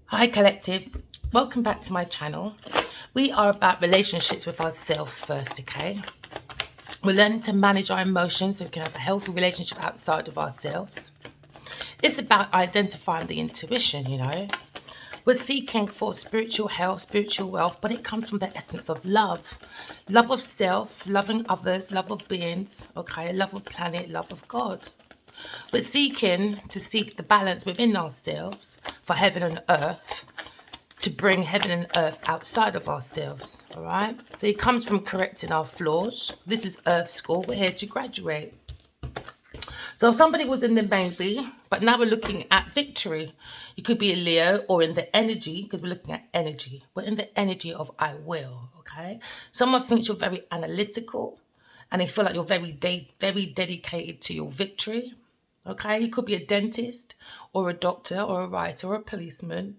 Hi collective, welcome back to my channel. We are about relationships with ourselves first, okay? We're learning to manage our emotions so we can have a healthy relationship outside of ourselves. It's about identifying the intuition, you know. We're seeking for spiritual health, spiritual wealth, but it comes from the essence of love. Love of self, loving others, love of beings, okay? Love of planet, love of God. We're seeking to seek the balance within ourselves for heaven and earth, to bring heaven and earth outside of ourselves, all right? So it comes from correcting our flaws. This is Earth School. We're here to graduate. So somebody was in the maybe, but now we're looking at victory. You could be a Leo or in the energy, because we're looking at energy. We're in the energy of I will, okay? Someone thinks you're very analytical and they feel like you're very dedicated to your victory. Okay, you could be a dentist or a doctor or a writer or a policeman.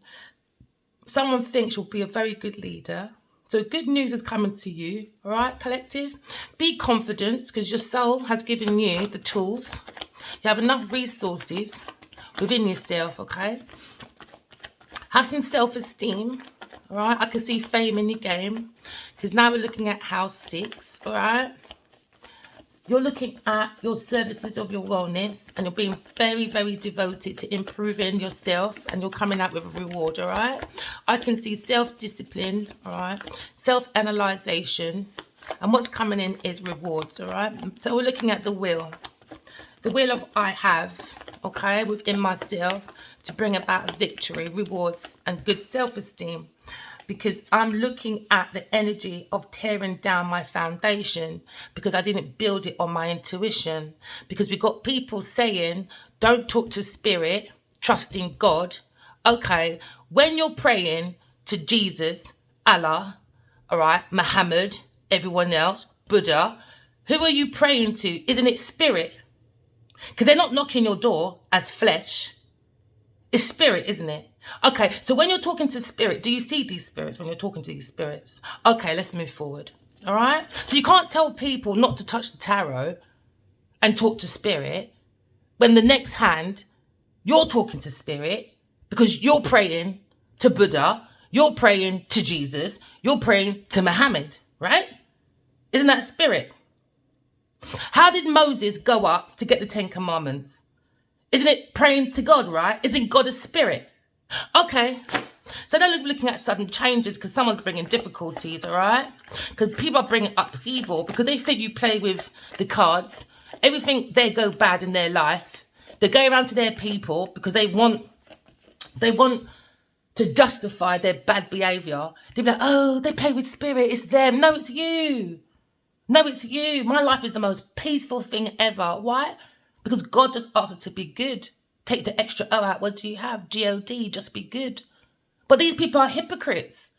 Someone thinks you'll be a very good leader. So good news is coming to you, all right, collective? Be confident because your soul has given you the tools. You have enough resources within yourself, okay? Have some self-esteem, all right? I can see fame in your game because now we're looking at house 6, all right? You're looking at your services of your wellness and you're being very devoted to improving yourself and you're coming out with a reward, all right? I can see self-discipline, all right? Self-analyzation, and what's coming in is rewards, all right? So we're looking at the will. The will of I have, okay, within myself to bring about victory, rewards, and good self-esteem. Because I'm looking at the energy of tearing down my foundation because I didn't build it on my intuition. Because we got people saying, don't talk to spirit, trust in God. Okay, when you're praying to Jesus, Allah, all right, Muhammad, everyone else, Buddha, who are you praying to? Isn't it spirit? Because they're not knocking your door as flesh. It's spirit, isn't it? Okay, so when you're talking to spirit, do you see these spirits when you're talking to these spirits? Okay, let's move forward. All right? So you can't tell people not to touch the tarot and talk to spirit when the next hand you're talking to spirit because you're praying to Buddha, you're praying to Jesus, you're praying to Muhammad, right? Isn't that spirit? How did Moses go up to get the 10 Commandments? Isn't it praying to God, right? Isn't God a spirit? Okay, so now we're looking at sudden changes because someone's bringing difficulties, all right? Because people are bringing upheaval because they think you play with the cards. Everything they go bad in their life. They go around to their people because they want to justify their bad behaviour. They'll be like, oh, they play with spirit, it's them. No, it's you. No, it's you. My life is the most peaceful thing ever. Why? Because God just asked us to be good. Take the extra O out. What do you have? G-O-D, just be good. But these people are hypocrites.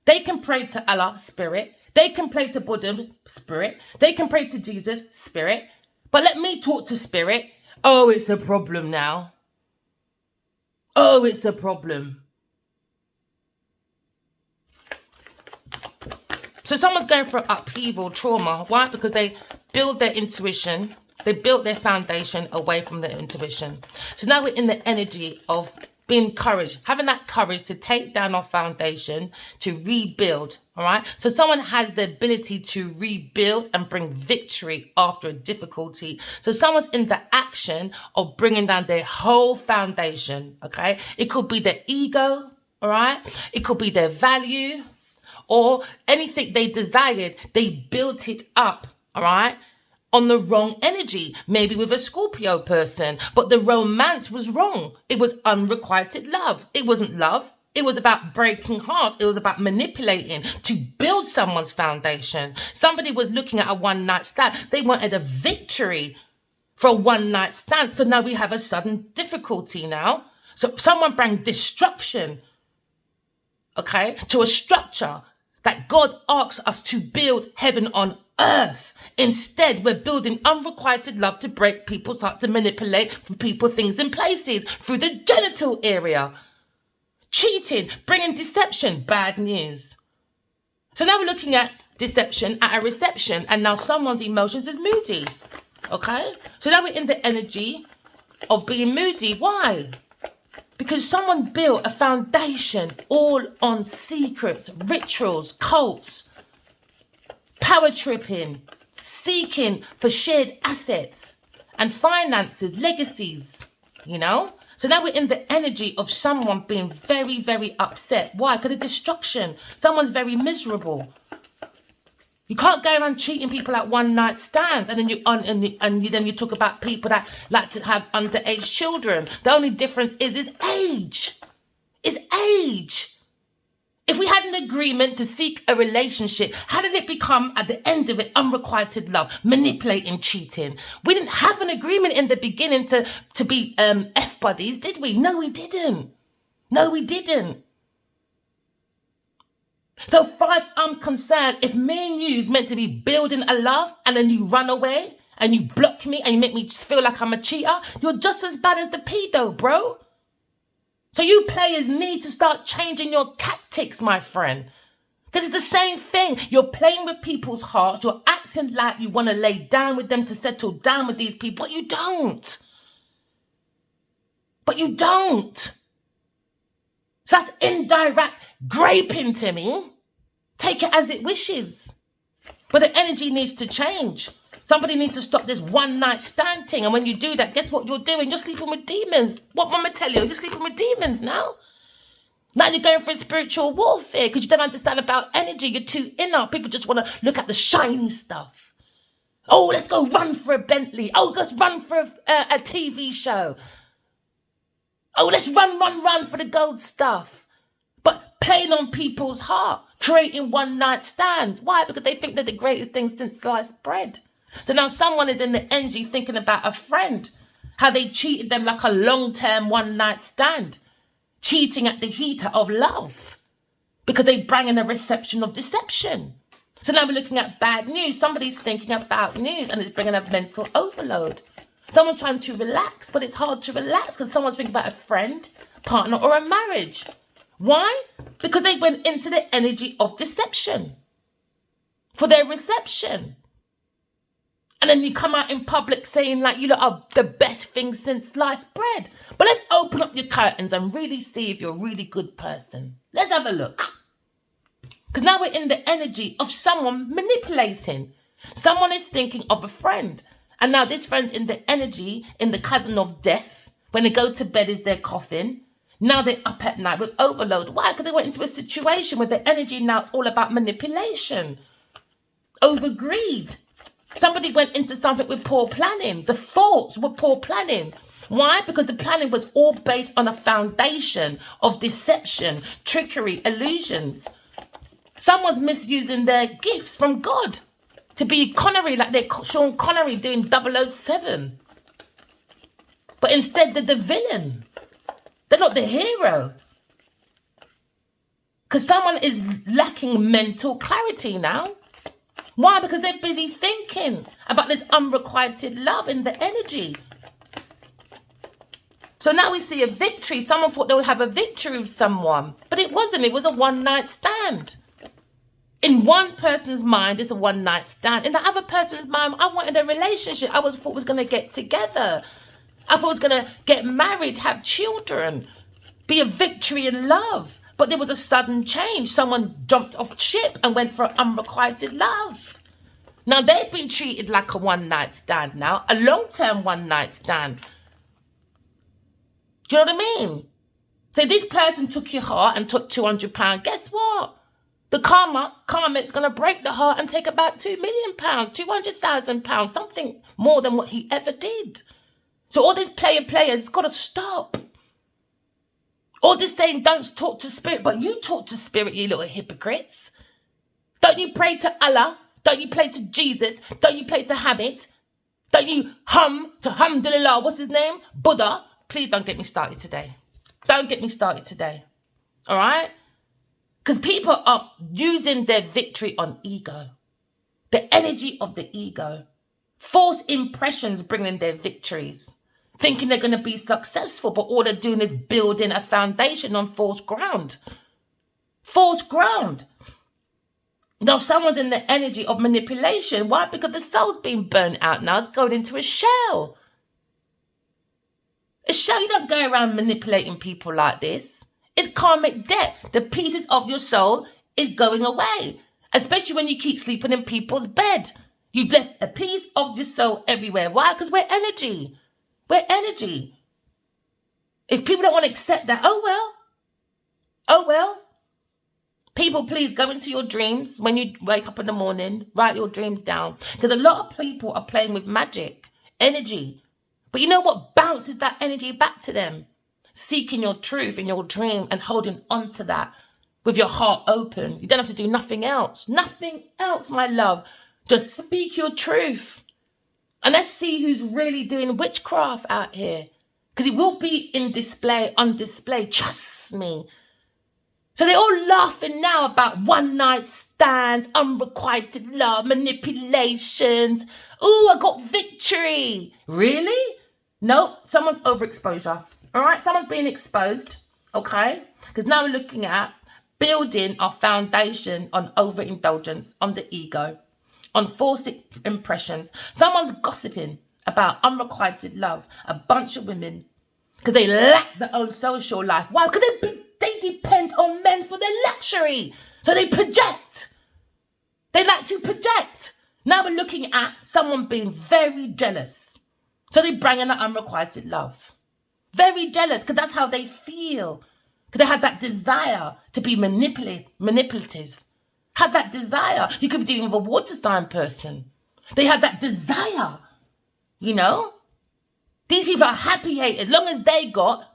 They can pray to Allah, spirit. They can pray to Buddha, spirit. They can pray to Jesus, spirit. But let me talk to spirit. Oh, it's a problem now. Oh, it's a problem. So someone's going for upheaval, trauma. Why? Because they build their intuition. They built their foundation away from their intuition. So now we're in the energy of being courage, having that courage to take down our foundation, to rebuild, all right? So someone has the ability to rebuild and bring victory after a difficulty. So someone's in the action of bringing down their whole foundation, okay? It could be their ego, all right? It could be their value or anything they desired. They built it up, all right? On the wrong energy, maybe with a Scorpio person, but the romance was wrong. It was unrequited love. It wasn't love. It was about breaking hearts. It was about manipulating to build someone's foundation. Somebody was looking at a one-night stand. They wanted a victory for a one-night stand. So now we have a sudden difficulty now. So someone brought destruction, okay, to a structure that God asks us to build heaven on earth. Instead, we're building unrequited love to break people's heart, to manipulate for people, things, and places through the genital area. Cheating, bringing deception, bad news. So now we're looking at deception at a reception, and now someone's emotions is moody. Okay? So now we're in the energy of being moody. Why? Because someone built a foundation all on secrets, rituals, cults, power tripping, seeking for shared assets and finances, legacies, you know? So now we're in the energy of someone being very, very upset. Why? Because of destruction. Someone's very miserable. You can't go around treating people like one night stands, and then you talk about people that like to have underage children. The only difference is age. Is age. If we had an agreement to seek a relationship, how did it become at the end of it unrequited love, manipulating, cheating? We didn't have an agreement in the beginning to be F buddies, did we? No, we didn't. No, we didn't. So far as I'm concerned, if me and you is meant to be building a love and then you run away and you block me and you make me feel like I'm a cheater, you're just as bad as the pedo, bro. So you players need to start changing your tactics, my friend. Because it's the same thing. You're playing with people's hearts. You're acting like you want to lay down with them to settle down with these people. But you don't. But you don't. So that's indirect graping to me. Take it as it wishes. But the energy needs to change. Somebody needs to stop this one night stand thing. And when you do that, guess what you're doing? You're sleeping with demons. What mama tell you? You're sleeping with demons now. Now you're going for spiritual warfare because you don't understand about energy. You're too inner. People just want to look at the shiny stuff. Oh, let's go run for a Bentley. Oh, let's run for a TV show. Oh, let's run for the gold stuff. But playing on people's heart, creating one night stands. Why? Because they think they're the greatest thing since sliced bread. So now someone is in the energy thinking about a friend, how they cheated them like a long-term one night stand, cheating at the heater of love because they bring in a reception of deception. So now we're looking at bad news. Somebody's thinking about news and it's bringing a mental overload. Someone's trying to relax, but it's hard to relax because someone's thinking about a friend, partner, or a marriage. Why? Because they went into the energy of deception for their reception. And then you come out in public saying like you lot are the best thing since sliced bread. But let's open up your curtains and really see if you're a really good person. Let's have a look. Because now we're in the energy of someone manipulating. Someone is thinking of a friend. And now this friend's in the energy, in the cousin of death. When they go to bed is their coffin. Now they're up at night with overload. Why? Because they went into a situation where the energy now is all about manipulation. Over greed. Somebody went into something with poor planning. The thoughts were poor planning. Why? Because the planning was all based on a foundation of deception, trickery, illusions. Someone's misusing their gifts from God to be Connery, like they're Sean Connery doing 007. But instead they're the villain. They're not the hero. Because someone is lacking mental clarity now. Why? Because they're busy thinking about this unrequited love in the energy. So now we see a victory. Someone thought they would have a victory with someone, but it wasn't. It was a one-night stand. In one person's mind, it's a one-night stand. In the other person's mind, I wanted a relationship. I thought was going to get together. I thought I was going to get married, have children, be a victory in love. But there was a sudden change. Someone jumped off ship and went for unrequited love. Now they've been treated like a one-night stand now, a long-term one-night stand. Do you know what I mean? So this person took your heart and took £200. Guess what? The karma is going to break the heart and take about £2 million, £200,000, something more than what he ever did. So all this players got to stop. All this saying, don't talk to spirit, but you talk to spirit, you little hypocrites. Don't you pray to Allah? Don't you pray to Jesus? Don't you pray to Hamid? Don't you hum to Alhamdulillah? What's his name? Buddha. Please don't get me started today. Don't get me started today. All right? Because people are using their victory on ego. The energy of the ego. False impressions bringing their victories. Thinking they're going to be successful, but all they're doing is building a foundation on false ground. False ground. Now, someone's in the energy of manipulation. Why? Because the soul's being burnt out now. It's going into a shell. It's show you don't go around manipulating people like this. It's karmic debt. The pieces of your soul is going away. Especially when you keep sleeping in people's bed. You've left a piece of your soul everywhere. Why? Because we're energy. We're energy. If people don't want to accept that, oh well. Oh well. People, please go into your dreams when you wake up in the morning. Write your dreams down. Because a lot of people are playing with magic, energy. But you know what bounces that energy back to them? Seeking your truth in your dream and holding on to that with your heart open. You don't have to do nothing else. Nothing else, my love. Just speak your truth. And let's see who's really doing witchcraft out here. Because it will be on display. Trust me. So they're all laughing now about one night stands, unrequited love, manipulations. Ooh, I got victory. Really? No, someone's overexposure. All right, someone's being exposed. Okay? Because now we're looking at building our foundation on overindulgence, on the ego, on false impressions. Someone's gossiping about unrequited love, a bunch of women, because they lack their own social life. Why? Because they depend on men for their luxury. So they project. They like to project. Now we're looking at someone being very jealous. So they bring in that unrequited love. Very jealous, because that's how they feel. Because they have that desire to be manipulative. Have that desire. You could be dealing with a water sign person. They have that desire. You know? These people are happy haters. As long as they got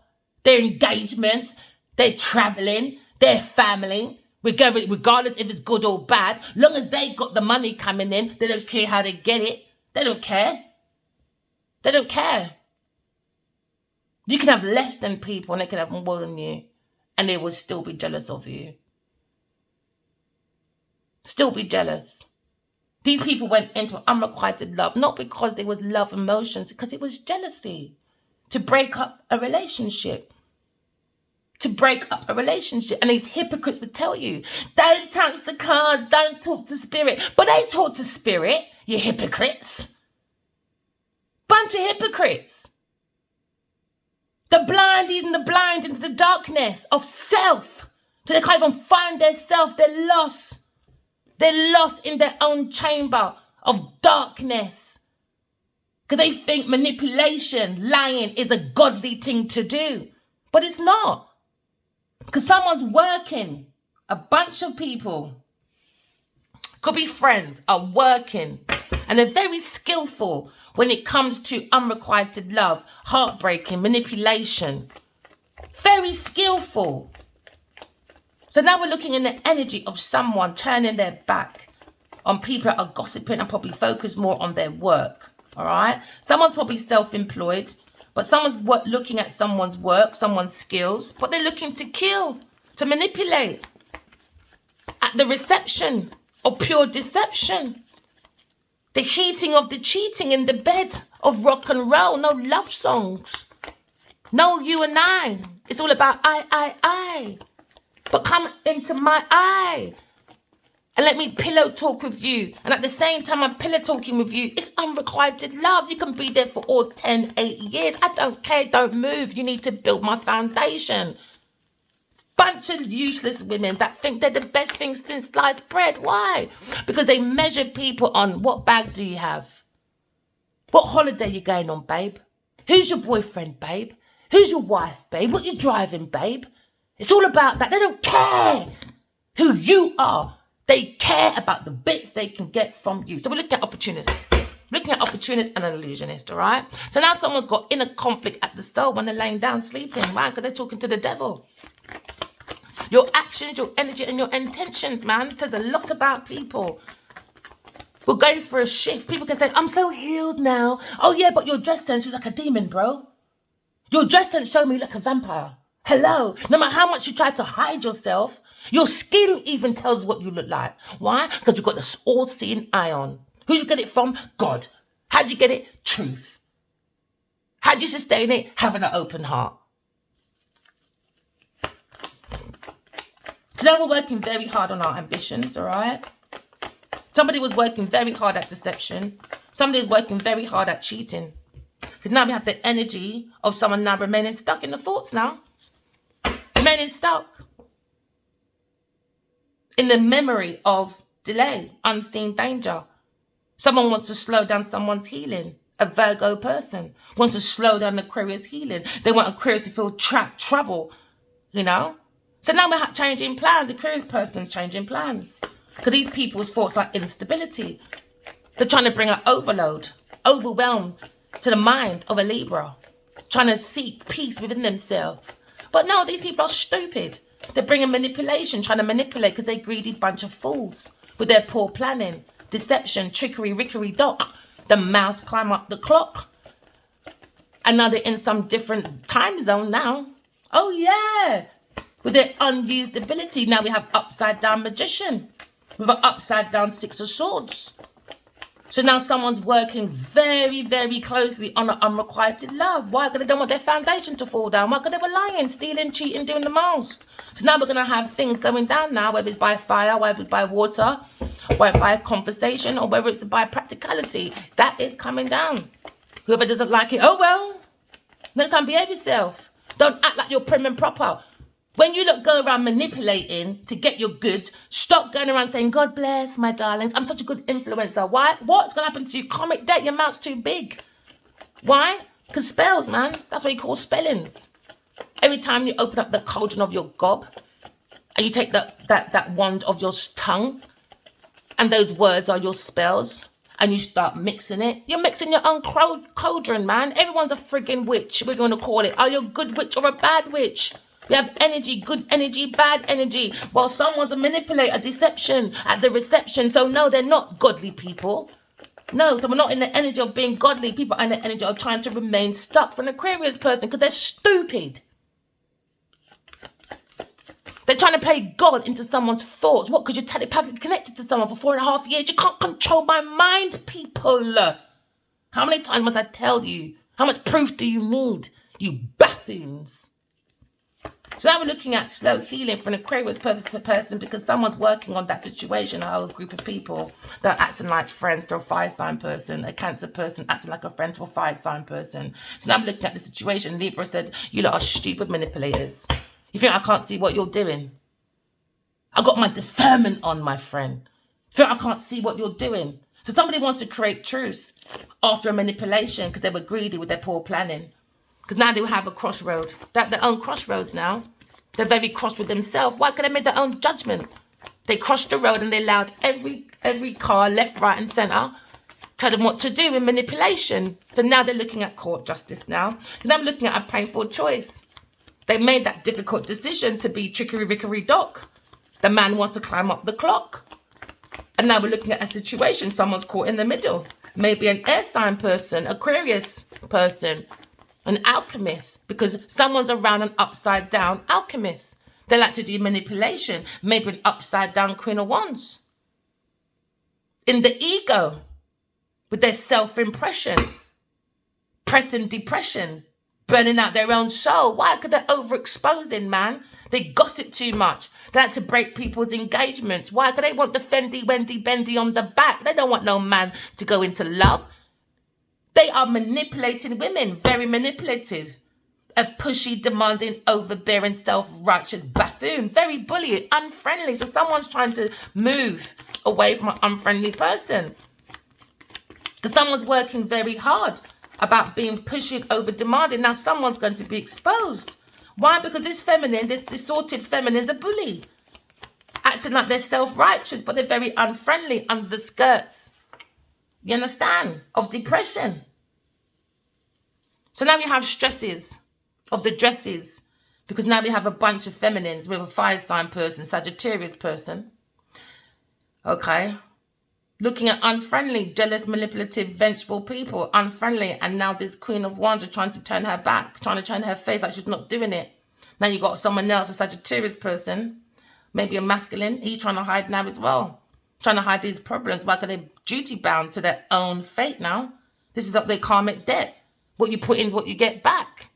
their engagements, their traveling, their family, regardless if it's good or bad, long as they got the money coming in, they don't care how they get it. They don't care. They don't care. You can have less than people and they can have more than you, and they will still be jealous of you. Still be jealous. These people went into unrequited love, not because there was love emotions, because it was jealousy. To break up a relationship. To break up a relationship. And these hypocrites would tell you, don't touch the cards, don't talk to spirit. But they talk to spirit, you hypocrites. Bunch of hypocrites. The blind leading the blind into the darkness of self. So they can't even find their self, they're lost. They're lost in their own chamber of darkness. Because they think manipulation, lying is a godly thing to do. But it's not. Because someone's working. A bunch of people, could be friends, are working. And they're very skillful when it comes to unrequited love, heartbreaking, manipulation. Very skillful. So now we're looking in the energy of someone turning their back on people that are gossiping and probably focus more on their work. All right? Someone's probably self-employed, but someone's looking at someone's work, someone's skills, but they're looking to kill, to manipulate. At the reception of pure deception. The heating of the cheating in the bed of rock and roll. No love songs. No you and I. It's all about I. But come into my eye and let me pillow talk with you. And at the same time I'm pillow talking with you, it's unrequited love. You can be there for all 10, 8 years. I don't care. Don't move. You need to build my foundation. Bunch of useless women that think they're the best thing since sliced bread. Why? Because they measure people on what bag do you have? What holiday you going on, babe? Who's your boyfriend, babe? Who's your wife, babe? What you driving, babe? It's all about that. They don't care who you are. They care about the bits they can get from you. So we're looking at opportunists. Looking at opportunists and an illusionist, all right? So now someone's got inner conflict at the soul when they're laying down sleeping, right? Because they're talking to the devil. Your actions, your energy, and your intentions, man. It says a lot about people. We're going for a shift. People can say, I'm so healed now. Oh, yeah, but your dress sense, you're like a demon, bro. Your dress sense showed me like a vampire. Hello. No matter how much you try to hide yourself, your skin even tells what you look like. Why? Because we've got this all-seeing eye on. Who you get it from? God. How'd you get it? Truth. How'd you sustain it? Having an open heart. Today we're working very hard on our ambitions, all right? Somebody was working very hard at deception. Somebody was working very hard at cheating. Because now we have the energy of someone now remaining stuck in the thoughts now. Remaining stuck in the memory of delay, unseen danger. Someone wants to slow down someone's healing. A Virgo person wants to slow down Aquarius healing. They want Aquarius to feel trapped, trouble, you know? So now we're changing plans. Aquarius person's changing plans. Because these people's thoughts are instability. They're trying to bring an overload, overwhelm to the mind of a Libra. Trying to seek peace within themselves. But no, these people are stupid. They're bringing manipulation, trying to manipulate because they're greedy bunch of fools with their poor planning, deception, trickery, rickery, dock. The mouse climb up the clock. And now they're in some different time zone now. Oh, yeah. With their unused ability. Now we have upside down magician. With an upside down 6 of swords. So now someone's working very, very closely on an unrequited love. Why? Because they don't want their foundation to fall down. Why? Because they were lying, stealing, cheating, doing the most. So now we're going to have things going down now, whether it's by fire, whether it's by water, whether it's by conversation, or whether it's by practicality. That is coming down. Whoever doesn't like it, oh well. Next time, behave yourself. Don't act like you're prim and proper. When you go around manipulating to get your goods, stop going around saying, God bless, my darlings. I'm such a good influencer. Why? What's going to happen to you? Karmic debt, your mouth's too big. Why? Because spells, man. That's what you call spellings. Every time you open up the cauldron of your gob, and you take that wand of your tongue, and those words are your spells, and you start mixing it, you're mixing your own cauldron, man. Everyone's a frigging witch, whatever you want to call it. Are you a good witch or a bad witch? We have energy, good energy, bad energy. While someone's a manipulator, deception at the reception. So no, they're not godly people. No, so we're not in the energy of being godly. People are in the energy of trying to remain stuck for an Aquarius person because they're stupid. They're trying to play God into someone's thoughts. What? Because you're telepathically connected to someone for 4.5 years. You can't control my mind, people. How many times must I tell you? How much proof do you need? You buffoons. So now we're looking at slow healing for an Aquarius person because someone's working on that situation, a whole group of people that are acting like friends to a fire sign person, a Cancer person acting like a friend to a fire sign person. So now I'm looking at the situation. Libra said, you lot are stupid manipulators. You think I can't see what you're doing? I got my discernment on, my friend. You think I can't see what you're doing? So somebody wants to create truce after a manipulation because they were greedy with their poor planning. Because now they have a crossroad. They're at their own crossroads now. They're very cross with themselves. Why? Because they made their own judgment. They crossed the road and they allowed every car, left, right and centre, tell them what to do in manipulation. So now they're looking at court justice now. And I'm looking at a painful choice. They made that difficult decision to be trickery, rickery, dock. The man wants to climb up the clock. And now we're looking at a situation. Someone's caught in the middle. Maybe an air sign person, Aquarius person, an alchemist, because someone's around an upside down alchemist. They like to do manipulation. Maybe an upside down Queen of Wands. In the ego, with their self-impression, pressing depression, burning out their own soul. Why? Because they're overexposing, man. They gossip too much. They like to break people's engagements. Why? Because they want the Fendi, Wendy, Bendy on the back. They don't want no man to go into love. They are manipulating women, very manipulative. A pushy, demanding, overbearing, self-righteous buffoon. Very bully, unfriendly. So someone's trying to move away from an unfriendly person. Because someone's working very hard about being pushy, over-demanding. Now someone's going to be exposed. Why? Because this feminine, this distorted feminine's a bully. Acting like they're self-righteous, but they're very unfriendly under the skirts. You understand? Of depression. So now we have stresses of the dresses. Because now we have a bunch of feminines with a fire sign person, Sagittarius person. Okay. Looking at unfriendly, jealous, manipulative, vengeful people. Unfriendly. And now this Queen of Wands are trying to turn her back. Trying to turn her face like she's not doing it. Now you got someone else, a Sagittarius person. Maybe a masculine. He's trying to hide now as well. Trying to hide these problems. Why? Because they're duty bound to their own fate now. This is their karmic debt. What you put in is what you get back.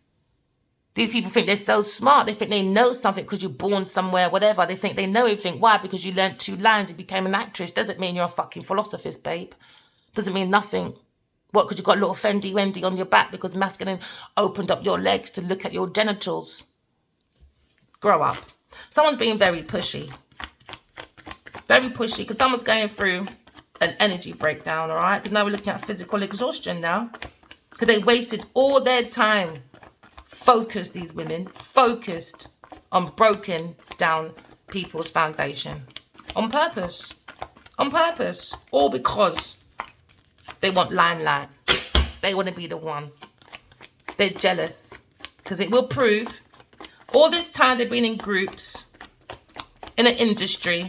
These people think they're so smart. They think they know something because you're born somewhere, whatever. They think they know everything. Why? Because you learned 2 lines and became an actress. Doesn't mean you're a fucking philosophist, babe. Doesn't mean nothing. What, because you've got a little Fendi Wendy on your back because masculine opened up your legs to look at your genitals? Grow up. Someone's being very pushy. Very pushy because someone's going through an energy breakdown, all right? Because now we're looking at physical exhaustion now. Because they wasted all their time. Focused, these women. Focused on broken down people's foundation. On purpose. On purpose. All because they want limelight. They want to be the one. They're jealous. Because it will prove all this time they've been in groups, in an industry,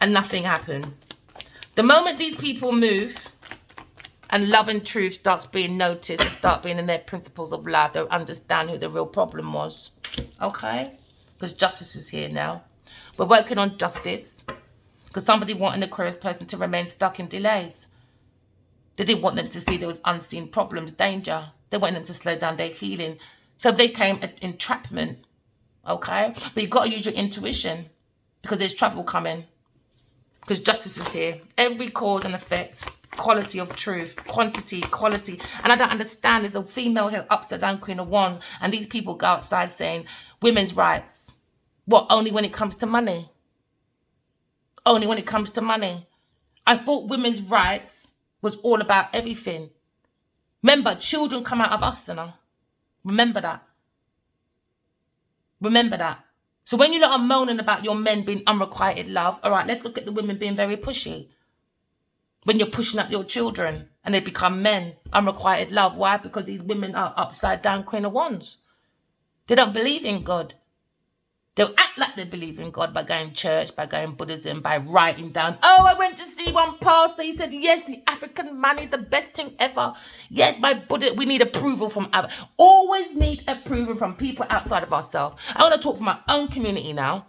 and nothing happened. The moment these people move and love and truth starts being noticed and start being in their principles of life, they'll understand who the real problem was. Okay? Because justice is here now. We're working on justice. Because somebody wanted an Aquarius person to remain stuck in delays. They didn't want them to see there was unseen problems, danger. They wanted them to slow down their healing. So they came at entrapment. Okay? But you've got to use your intuition. Because there's trouble coming. Because justice is here. Every cause and effect. Quality of truth. Quantity, quality. And I don't understand. There's a female here, upside down Queen of Wands. And these people go outside saying, women's rights. What, only when it comes to money? Only when it comes to money. I thought women's rights was all about everything. Remember, children come out of us now. Remember that. Remember that. So when you lot are moaning about your men being unrequited love, all right, let's look at the women being very pushy. When you're pushing up your children and they become men, unrequited love. Why? Because these women are upside down Queen of Wands. They don't believe in God. They'll act like they believe in God by going to church, by going Buddhism, by writing down, oh, I went to see one pastor. He said, yes, the African man is the best thing ever. Yes, my Buddha, we need approval from others. Always need approval from people outside of ourselves. I want to talk for my own community now.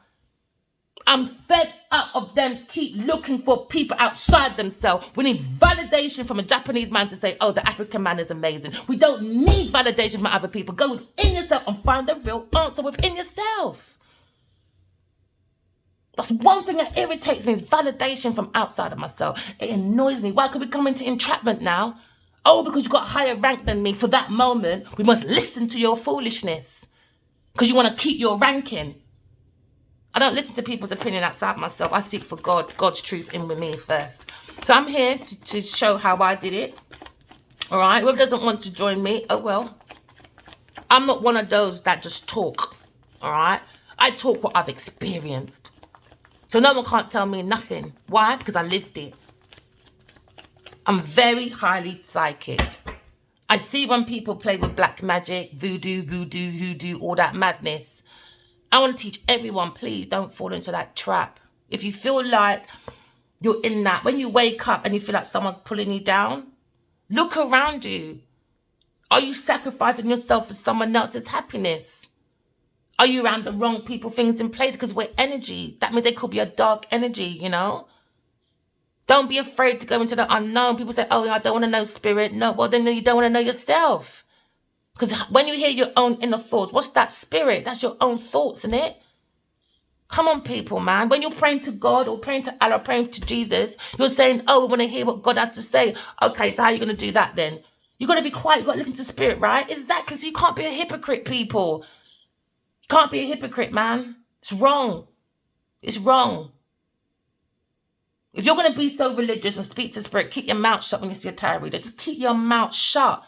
I'm fed up of them keep looking for people outside themselves. We need validation from a Japanese man to say, oh, the African man is amazing. We don't need validation from other people. Go within yourself and find the real answer within yourself. That's one thing that irritates me is validation from outside of myself. It annoys me. Why could we come into entrapment now? Oh, because you got a higher rank than me for that moment. We must listen to your foolishness. Because you want to keep your ranking. I don't listen to people's opinion outside myself. I seek for God, God's truth in with me first. So I'm here to show how I did it. All right. Whoever doesn't want to join me, oh well. I'm not one of those that just talk. All right. I talk what I've experienced. So no one can't tell me nothing. Why? Because I lived it. I'm very highly psychic. I see when people play with black magic, voodoo, hoodoo, all that madness. I want to teach everyone, please don't fall into that trap. If you feel like you're in that, when you wake up and you feel like someone's pulling you down, look around you. Are you sacrificing yourself for someone else's happiness? Are you around the wrong people, things in place? Because we're energy. That means they could be a dark energy, you know? Don't be afraid to go into the unknown. People say, oh, I don't want to know spirit. No, well, then you don't want to know yourself. Because when you hear your own inner thoughts, what's that spirit? That's your own thoughts, isn't it? Come on, people, man. When you're praying to God or praying to Allah, praying to Jesus, you're saying, oh, we want to hear what God has to say. Okay, so how are you going to do that then? You've got to be quiet. You've got to listen to spirit, right? Exactly. So you can't be a hypocrite, people. Can't be a hypocrite, man. It's wrong. It's wrong. If you're going to be so religious and speak to spirit, keep your mouth shut when you see a tarot reader. Just keep your mouth shut.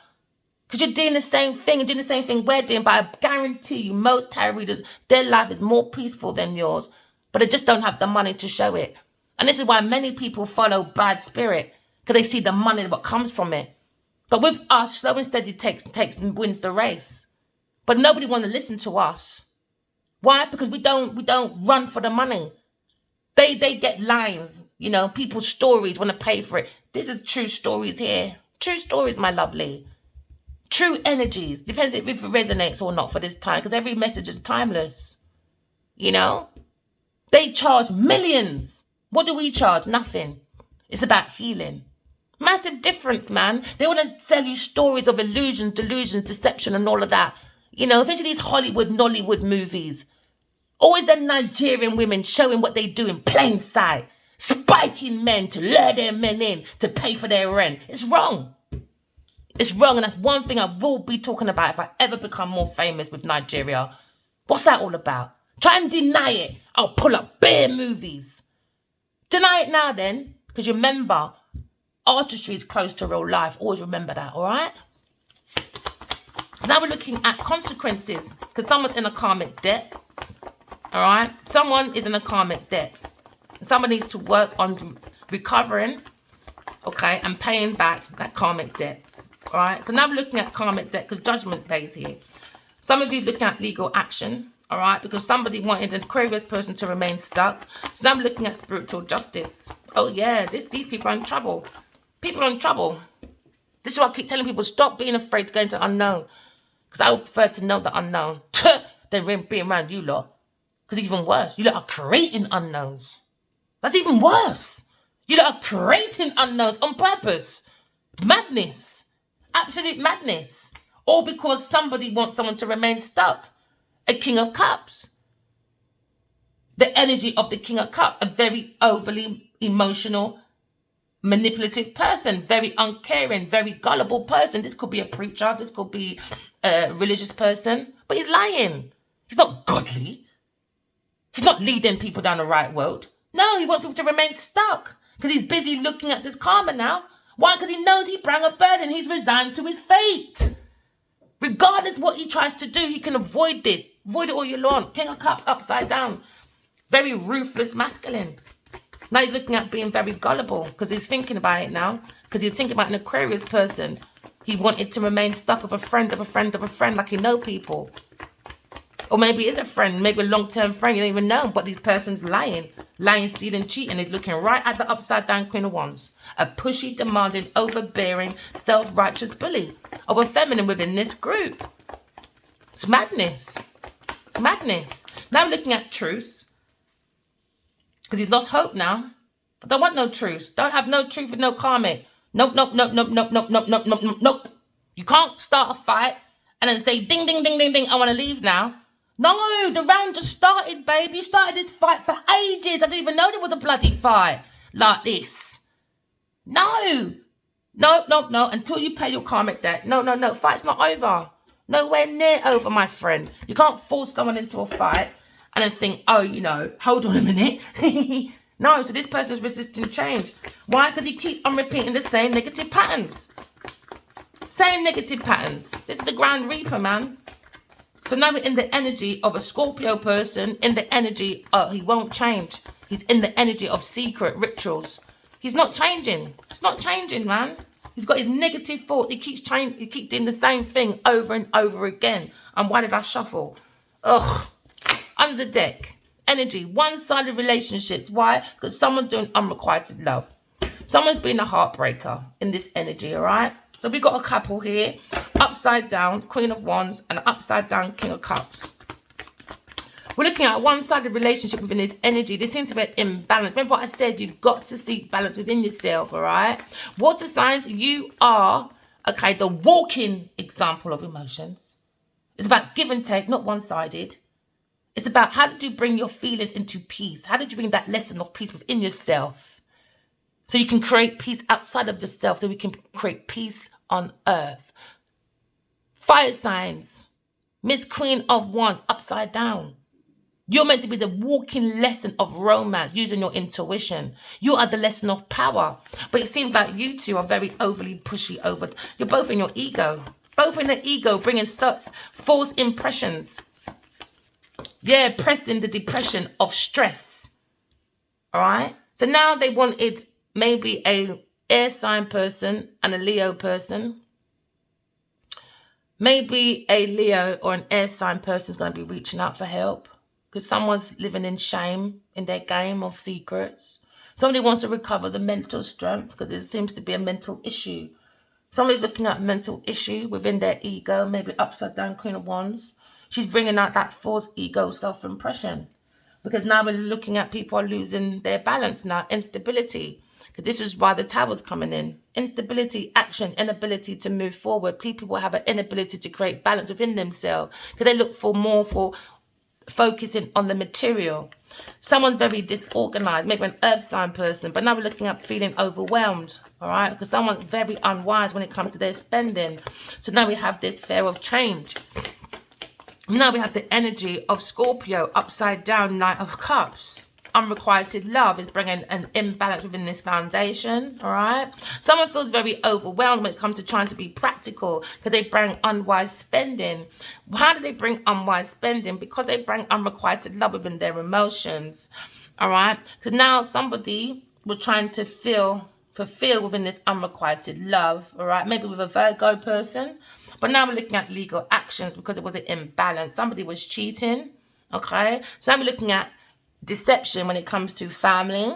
Because you're doing the same thing. You're doing the same thing we're doing. But I guarantee you, most tarot readers, their life is more peaceful than yours. But they just don't have the money to show it. And this is why many people follow bad spirit. Because they see the money and what comes from it. But with us, slow and steady takes and wins the race. But nobody wants to listen to us. Why? Because we don't run for the money. They get lines, you know, people's stories want to pay for it. This is true stories here. True stories, my lovely. True energies. Depends if it resonates or not for this time, because every message is timeless. You know? They charge millions. What do we charge? Nothing. It's about healing. Massive difference, man. They want to sell you stories of illusions, delusions, deception, and all of that. You know, especially these Hollywood, Nollywood movies. Always the Nigerian women showing what they do in plain sight. Spiking men to lure their men in to pay for their rent. It's wrong. It's wrong, and that's one thing I will be talking about if I ever become more famous with Nigeria. What's that all about? Try and deny it. I'll pull up bare movies. Deny it now then, because remember, artistry is close to real life. Always remember that, all right? Now we're looking at consequences, because someone's in a karmic debt, all right? Someone is in a karmic debt. Someone needs to work on recovering, okay, and paying back that karmic debt, all right? So now we're looking at karmic debt because Judgment Day is here. Some of you looking at legal action, all right, because somebody wanted an Aquarius person to remain stuck. So now I'm looking at spiritual justice. Oh, yeah, these people are in trouble. People are in trouble. This is why I keep telling people, stop being afraid to go into the unknown. Because I would prefer to know the unknown than being around you lot. Because even worse, you lot are creating unknowns. That's even worse. You lot are creating unknowns on purpose. Madness. Absolute madness. All because somebody wants someone to remain stuck. A King of Cups. The energy of the King of Cups. A very overly emotional, manipulative person. Very uncaring, very gullible person. This could be a preacher. This could be a religious person. But he's lying. He's not godly. He's not leading people down the right road. No, he wants people to remain stuck. Because he's busy looking at this karma now. Why? Because he knows he brought a burden. He's resigned to his fate. Regardless what he tries to do, he can avoid it. Avoid it all you want. King of Cups upside down. Very ruthless masculine. Now he's looking at being very gullible because he's thinking about it now. Because he's thinking about an Aquarius person. He wanted to remain stuck with a friend of a friend of a friend like he know people. Or maybe it's a friend, maybe a long-term friend, you don't even know. But this person's lying. Lying, stealing, cheating. He's looking right at the upside-down Queen of Wands. A pushy, demanding, overbearing, self-righteous bully of a feminine within this group. It's madness. Madness. Now we're looking at truce. Because he's lost hope now. I don't want no truce. Don't have no truth with no karmic. Nope, nope, nope, nope, nope, nope, nope, nope, nope, nope, nope. You can't start a fight and then say, ding, ding, ding, ding, ding, I want to leave now. No, the round just started, babe. You started this fight for ages. I didn't even know there was a bloody fight like this. No. No, no, no. Until you pay your karmic debt. No, no, no. Fight's not over. Nowhere near over, my friend. You can't force someone into a fight and then think, oh, you know, hold on a minute. No, so this person's resisting change. Why? Because he keeps on repeating the same negative patterns. Same negative patterns. This is the Grand Reaper, man. So now we're in the energy of a Scorpio person, in the energy of he won't change. He's in the energy of secret rituals. He's not changing. It's not changing, man. He's got his negative thoughts. He keeps doing the same thing over and over again. And why did I shuffle? Ugh. Under the deck. Energy. One-sided relationships. Why? Because someone's doing unrequited love. Someone's being a heartbreaker in this energy, all right? So we've got a couple here. Upside down, Queen of Wands, and an upside down King of Cups. We're looking at a one-sided relationship within this energy. There seems to be an imbalance. Remember what I said? You've got to seek balance within yourself, all right? Water signs, you are, okay, the walking example of emotions. It's about give and take, not one-sided. It's about how did you bring your feelings into peace? How did you bring that lesson of peace within yourself? So you can create peace outside of yourself, so we can create peace on earth. Fire signs, Miss Queen of Wands, upside down. You're meant to be the walking lesson of romance, using your intuition. You are the lesson of power. But it seems like you two are very overly pushy over. You're both in your ego. Both in the ego, bringing false impressions. Yeah, pressing the depression of stress. All right? So now they wanted maybe a air sign person and a Leo person. Maybe a Leo or an air sign person is going to be reaching out for help. Because someone's living in shame in their game of secrets. Somebody wants to recover the mental strength because there seems to be a mental issue. Somebody's looking at mental issue within their ego, maybe upside down Queen of Wands. She's bringing out that false ego self-impression. Because now we're looking at people are losing their balance now, instability. Because this is why the Tower's coming in. Instability, action, inability to move forward. People will have an inability to create balance within themselves. Because they look for more for focusing on the material. Someone's very disorganized, maybe an earth sign person, but now we're looking at feeling overwhelmed, all right? Because someone's very unwise when it comes to their spending. So now we have this fear of change. Now we have the energy of Scorpio, upside down, Knight of Cups. Unrequited love is bringing an imbalance within this foundation, all right? Someone feels very overwhelmed when it comes to trying to be practical because they bring unwise spending. How do they bring unwise spending? Because they bring unrequited love within their emotions, all right? So now somebody was trying to fulfill within this unrequited love, all right? Maybe with a Virgo person. But now we're looking at legal actions because it was an imbalance. Somebody was cheating, okay? So now we're looking at deception when it comes to family.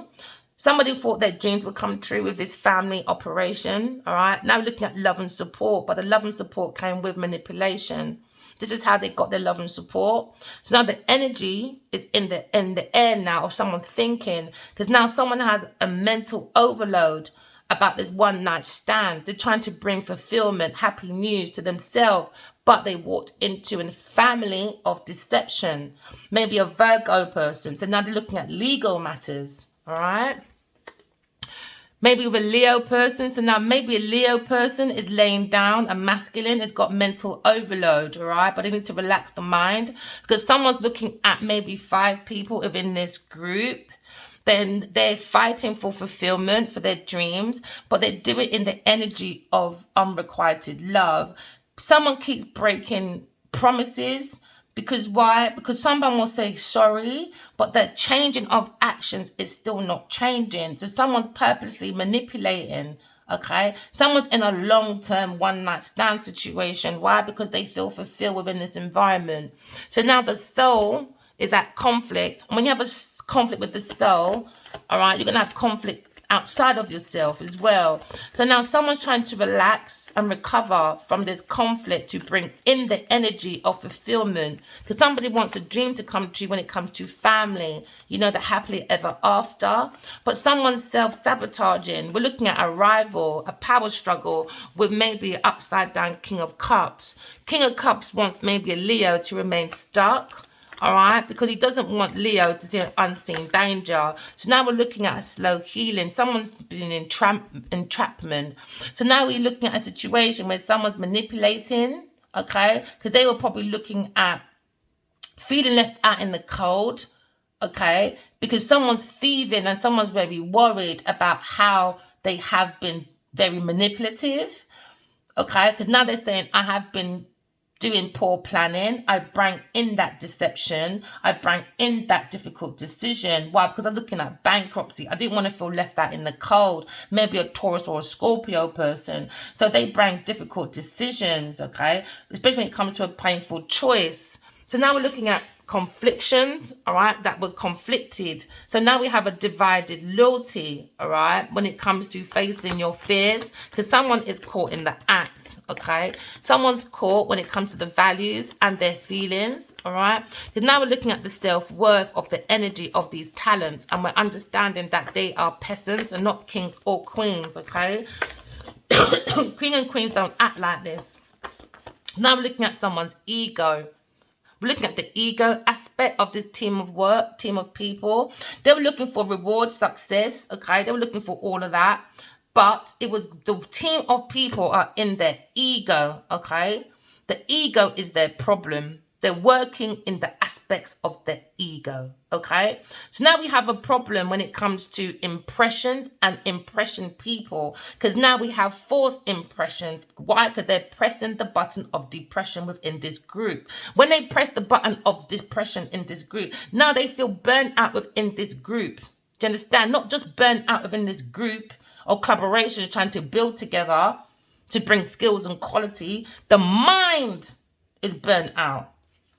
Somebody thought their dreams would come true with this family operation, all right? Now we're looking at love and support, but the love and support came with manipulation. This is how they got their love and support. So now the energy is in the air now of someone thinking, because now someone has a mental overload about this one night stand. They're trying to bring fulfillment, happy news to themselves, but they walked into a family of deception. Maybe a Virgo person. So now they're looking at legal matters, all right? Maybe with a Leo person. So now maybe a Leo person is laying down, a masculine has got mental overload, all right? But they need to relax the mind because someone's looking at maybe 5 people within this group. Then they're fighting for fulfillment for their dreams, but they do it in the energy of unrequited love. Someone keeps breaking promises because why? Because someone will say sorry, but the changing of actions is still not changing. So someone's purposely manipulating, okay? Someone's in a long-term one-night stand situation. Why? Because they feel fulfilled within this environment. So now the soul is at conflict. When you have a conflict with the soul, all right, you're going to have conflict outside of yourself as well. So now someone's trying to relax and recover from this conflict to bring in the energy of fulfillment, because somebody wants a dream to come true when it comes to family, you know, the happily ever after. But someone's self-sabotaging. We're looking at a rival, a power struggle with maybe an upside down King of Cups. King of Cups wants maybe a Leo to remain stuck, all right, because he doesn't want Leo to see an unseen danger. So now we're looking at a slow healing. Someone's been in entrapment. So now we're looking at a situation where someone's manipulating, okay, because they were probably looking at feeling left out in the cold, okay, because someone's thieving and someone's very worried about how they have been very manipulative, okay, because now they're saying, I have been doing poor planning. I bring in that deception. I bring in that difficult decision. Why? Because I'm looking at bankruptcy. I didn't want to feel left out in the cold. Maybe a Taurus or a Scorpio person. So they bring difficult decisions, okay? Especially when it comes to a painful choice. So now we're looking at conflictions, all right, that was conflicted. So now we have a divided loyalty, all right, when it comes to facing your fears, because someone is caught in the act, okay? Someone's caught when it comes to the values and their feelings, all right? Because now we're looking at the self-worth of the energy of these talents, and we're understanding that they are peasants and not kings or queens, okay? King and queens don't act like this. Now we're looking at someone's ego. We're looking at the ego aspect of this team of work, team of people. They were looking for reward, success, okay? They were looking for all of that. But it was the team of people are in their ego, okay? The ego is their problem. They're working in the aspects of the ego, okay? So now we have a problem when it comes to impressions and impression people, because now we have false impressions. Why? Because they're pressing the button of depression within this group. When they press the button of depression in this group, now they feel burnt out within this group. Do you understand? Not just burnt out within this group or collaboration trying to build together to bring skills and quality. The mind is burnt out.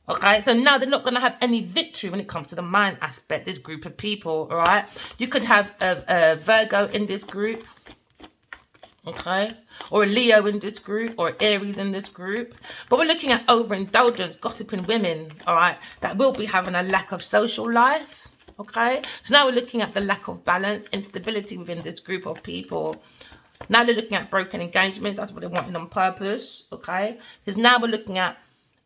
Okay, so now they're not going to have any victory when it comes to the mind aspect, this group of people, all right? You could have a Virgo in this group, okay? Or a Leo in this group, or Aries in this group. But we're looking at overindulgence, gossiping women, all right? That will be having a lack of social life, okay? So now we're looking at the lack of balance, instability within this group of people. Now they're looking at broken engagements. That's what they wanted on purpose, okay? Because now we're looking at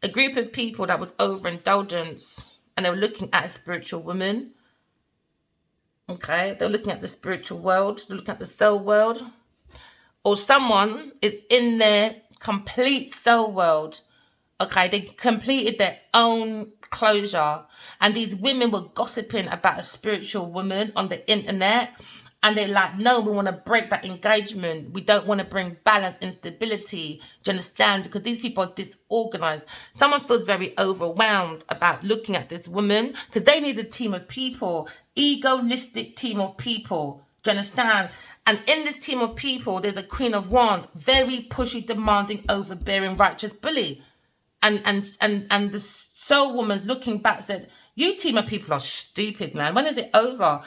a group of people that was overindulgence, and they were looking at a spiritual woman, Okay, they're looking at the spiritual world, they're looking at the soul world, or someone is in their complete soul world. Okay, they completed their own closure, and these women were gossiping about a spiritual woman on the internet, and they're like, no, we want to break that engagement. We don't want to bring balance and stability. Do you understand? Because these people are disorganized. Someone feels very overwhelmed about looking at this woman because they need a team of people, egoistic team of people. Do you understand? And in this team of people, there's a Queen of Wands, very pushy, demanding, overbearing, righteous bully. And the soul woman's looking back said, you team of people are stupid, man. When is it over?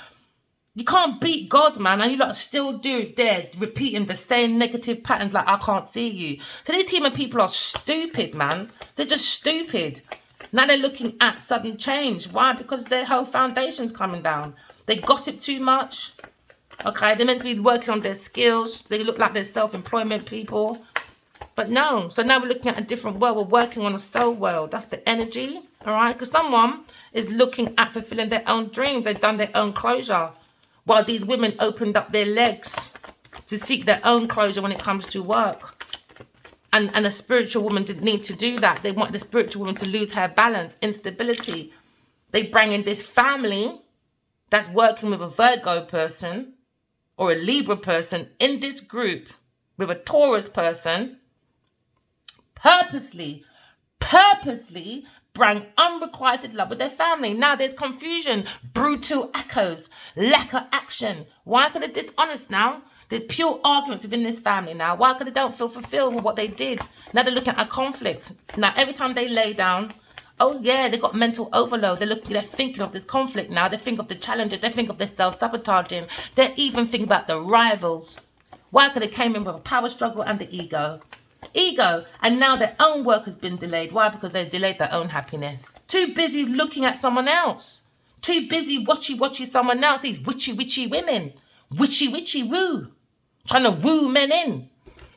You can't beat God, man. And you lot still do there, repeating the same negative patterns like I can't see you. So these team of people are stupid, man. They're just stupid. Now they're looking at sudden change. Why? Because their whole foundation's coming down. They gossip too much. Okay, they're meant to be working on their skills. They look like they're self-employment people. But no, so now we're looking at a different world. We're working on a soul world. That's the energy, all right? Because someone is looking at fulfilling their own dreams. They've done their own closure. While these women opened up their legs to seek their own closure when it comes to work. And a spiritual woman didn't need to do that. They want the spiritual woman to lose her balance, instability. They bring in this family that's working with a Virgo person or a Libra person in this group with a Taurus person. Purposely bring unrequited love with their family. Now there's confusion, brutal echoes, lack of action. Why? Because they're dishonest now. There's pure arguments within this family now. Why? Because they don't feel fulfilled with what they did. Now they're looking at a conflict. Now every time they lay down, oh yeah, they got mental overload. They're thinking of this conflict now. They think of the challenges. They think of their self-sabotaging. They're even thinking about the rivals. Why? Because they came in with a power struggle and the ego. And now their own work has been delayed. Why? Because they delayed their own happiness. Too busy looking at someone else. Too busy watchy someone else. These witchy women. Witchy woo. Trying to woo men in.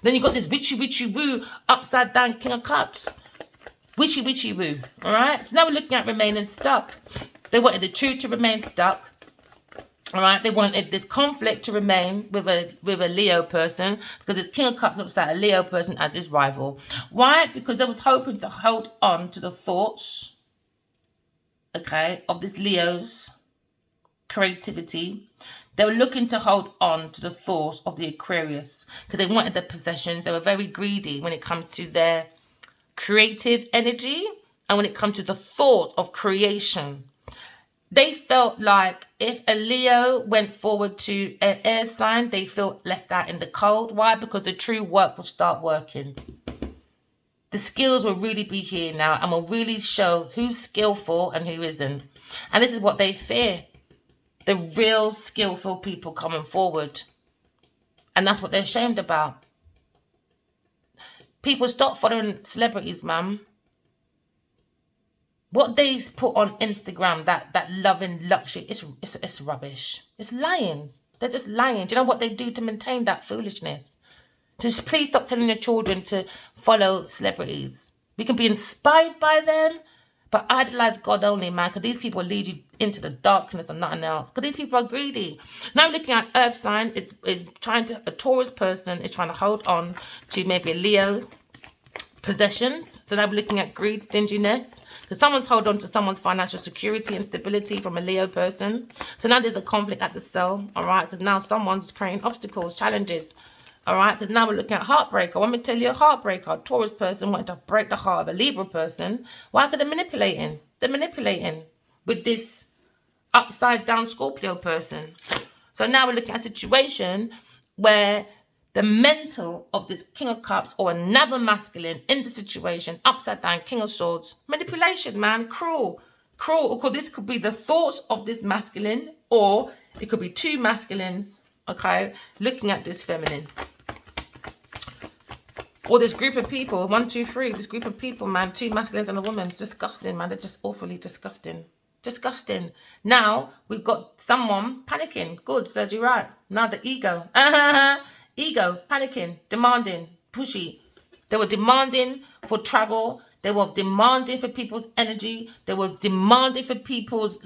Then you got this witchy woo upside down King of Cups. Witchy woo. Alright? So now we're looking at remaining stuck. They wanted the truth to remain stuck. All right, they wanted this conflict to remain with a Leo person because this King of Cups looks at a Leo person as his rival. Why? Because they was hoping to hold on to the thoughts, okay, of this Leo's creativity. They were looking to hold on to the thoughts of the Aquarius because they wanted the possessions. They were very greedy when it comes to their creative energy and when it comes to the thought of creation. They felt like if a Leo went forward to an air sign, they felt left out in the cold. Why? Because the true work will start working. The skills will really be here now and will really show who's skillful and who isn't. And this is what they fear. The real skillful people coming forward. And that's what they're ashamed about. People stop following celebrities, man. What they put on Instagram, that loving luxury, it's rubbish. It's lying. They're just lying. Do you know what they do to maintain that foolishness? Just please stop telling your children to follow celebrities. We can be inspired by them, but idolize God only, man, because these people lead you into the darkness and nothing else. Because these people are greedy. Now looking at Earth sign, a Taurus person is trying to hold on to maybe a Leo possessions. So now we're looking at greed, stinginess. Because someone's hold on to someone's financial security and stability from a Leo person. So now there's a conflict at the cell, all right? Because now someone's creating obstacles, challenges, all right? Because now we're looking at heartbreaker. Let me tell you a heartbreaker. A Taurus person wanted to break the heart of a Libra person. Why? Because they're manipulating. They're manipulating with this upside down Scorpio person. So now we're looking at a situation where the mental of this King of Cups or another masculine in the situation, upside down, King of Swords, manipulation, man, cruel. Or this could be the thoughts of this masculine, or it could be two masculines, okay, looking at this feminine. Or this group of people, 1, 2, 3, this group of people, man, two masculines and a woman. It's disgusting, man. They're just awfully disgusting. Disgusting. Now we've got someone panicking. Good, says you're right. Now the ego. Ego, panicking, demanding, pushy. They were demanding for travel. They were demanding for people's energy. They were demanding for people's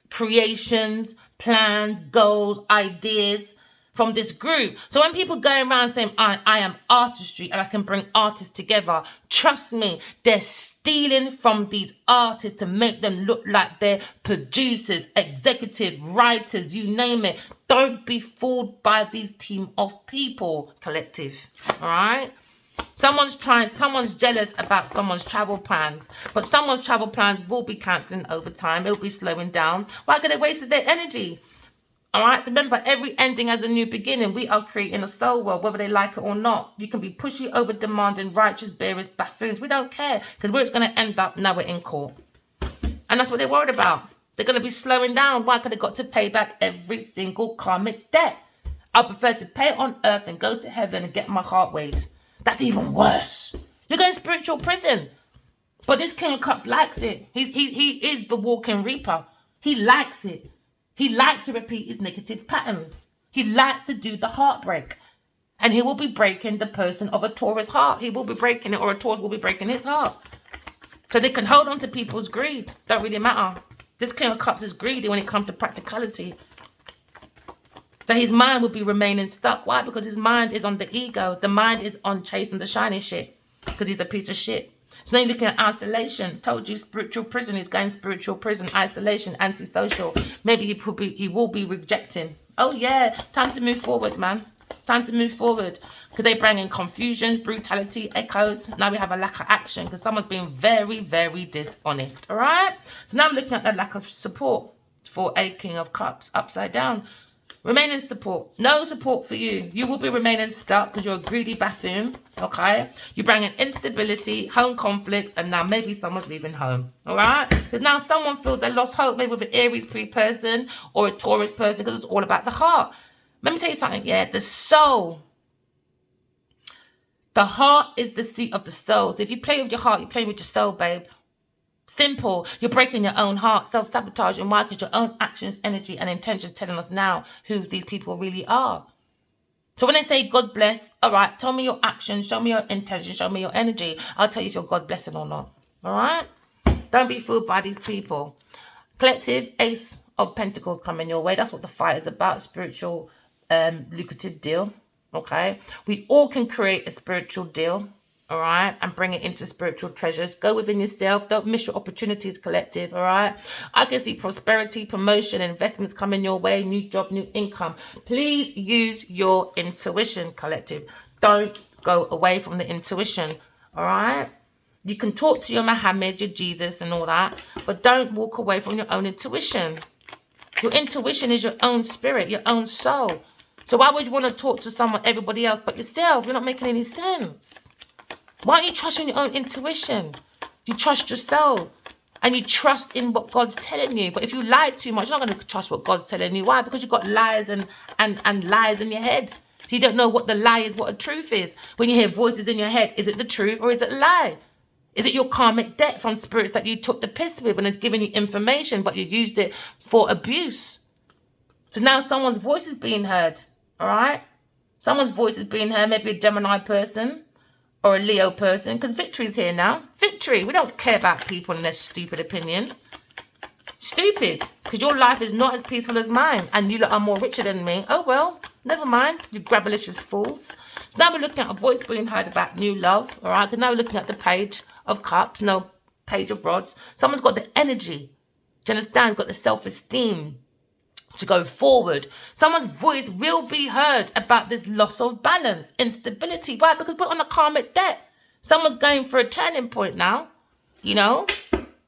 creations, plans, goals, ideas from this group. So when people going around saying, I am artistry and I can bring artists together, trust me, they're stealing from these artists to make them look like they're producers, executive, writers, you name it. Don't be fooled by these team of people, collective. All right? Someone's jealous about someone's travel plans, but someone's travel plans will be cancelling over time. It'll be slowing down. Why? Because they wasted their energy. All right, so remember, every ending has a new beginning. We are creating a soul world, whether they like it or not. You can be pushy, over demanding, righteous, bearers, buffoons. We don't care, because where it's going to end up, now we're in court. And that's what they're worried about. They're going to be slowing down. Why? Because they've got to pay back every single karmic debt. I prefer to pay it on earth than go to heaven and get my heart weighed. That's even worse. You're going spiritual prison. But this King of Cups likes it. He is the walking reaper. He likes it. He likes to repeat his negative patterns. He likes to do the heartbreak. And he will be breaking the person of a Taurus heart. He will be breaking it, or a Taurus will be breaking his heart. So they can hold on to people's greed. Don't really matter. This King of Cups is greedy when it comes to practicality. So his mind will be remaining stuck. Why? Because his mind is on the ego. The mind is on chasing the shiny shit. Because he's a piece of shit. So now you're looking at isolation. Told you spiritual prison. He's going spiritual prison, isolation, antisocial. Maybe he will be rejecting. Oh yeah, time to move forward, man. Time to move forward. Because they bring in confusion, brutality, echoes. Now we have a lack of action because someone's being very, very dishonest. All right. So now we're looking at the lack of support for a King of Cups upside down. Remaining support. No support for you. You will be remaining stuck because you're a greedy buffoon. Okay? You bring in instability, home conflicts, and now maybe someone's leaving home. Alright? Because now someone feels they lost hope, maybe with an Aries pre-person or a Taurus person, because it's all about the heart. Let me tell you something, yeah? The soul. The heart is the seat of the soul. So if you play with your heart, you're playing with your soul, babe. Simple. You're breaking your own heart, self-sabotaging. Why? Because your own actions, energy, and intentions telling us now who these people really are. So when they say God bless, all right, tell me your actions, show me your intention, show me your energy. I'll tell you if you're God blessing or not. All right? Don't be fooled by these people. Collective Ace of Pentacles coming your way. That's what the fight is about. Spiritual, lucrative deal. Okay? We all can create a spiritual deal. All right, and bring it into spiritual treasures. Go within yourself. Don't miss your opportunities, collective. All right, I can see prosperity, promotion, investments coming your way, new job, new income. Please use your intuition, collective. Don't go away from the intuition. All right, you can talk to your Muhammad, your Jesus, and all that, but don't walk away from your own intuition. Your intuition is your own spirit, your own soul. So why would you want to talk to someone, everybody else, but yourself? You're not making any sense. Why don't you trust in your own intuition? You trust your soul. And you trust in what God's telling you. But if you lie too much, you're not going to trust what God's telling you. Why? Because you've got lies and lies in your head. So you don't know what the lie is, what the truth is. When you hear voices in your head, is it the truth or is it a lie? Is it your karmic debt from spirits that you took the piss with and it's giving you information, but you used it for abuse? So now someone's voice is being heard. All right? Someone's voice is being heard. Maybe a Gemini person. Or a Leo person, because victory's here now. Victory. We don't care about people and their stupid opinion. Stupid. Because your life is not as peaceful as mine. And you lot are more richer than me. Oh, well. Never mind. You grabalicious fools. So now we're looking at a voice being heard about new love. All right. Because now we're looking at the Page of Cups. No, Page of Rods. Someone's got the energy. Do you understand? Got the self-esteem to go forward. Someone's voice will be heard about this loss of balance, instability. Why? Because we're on a karmic debt. Someone's going for a turning point now. You know,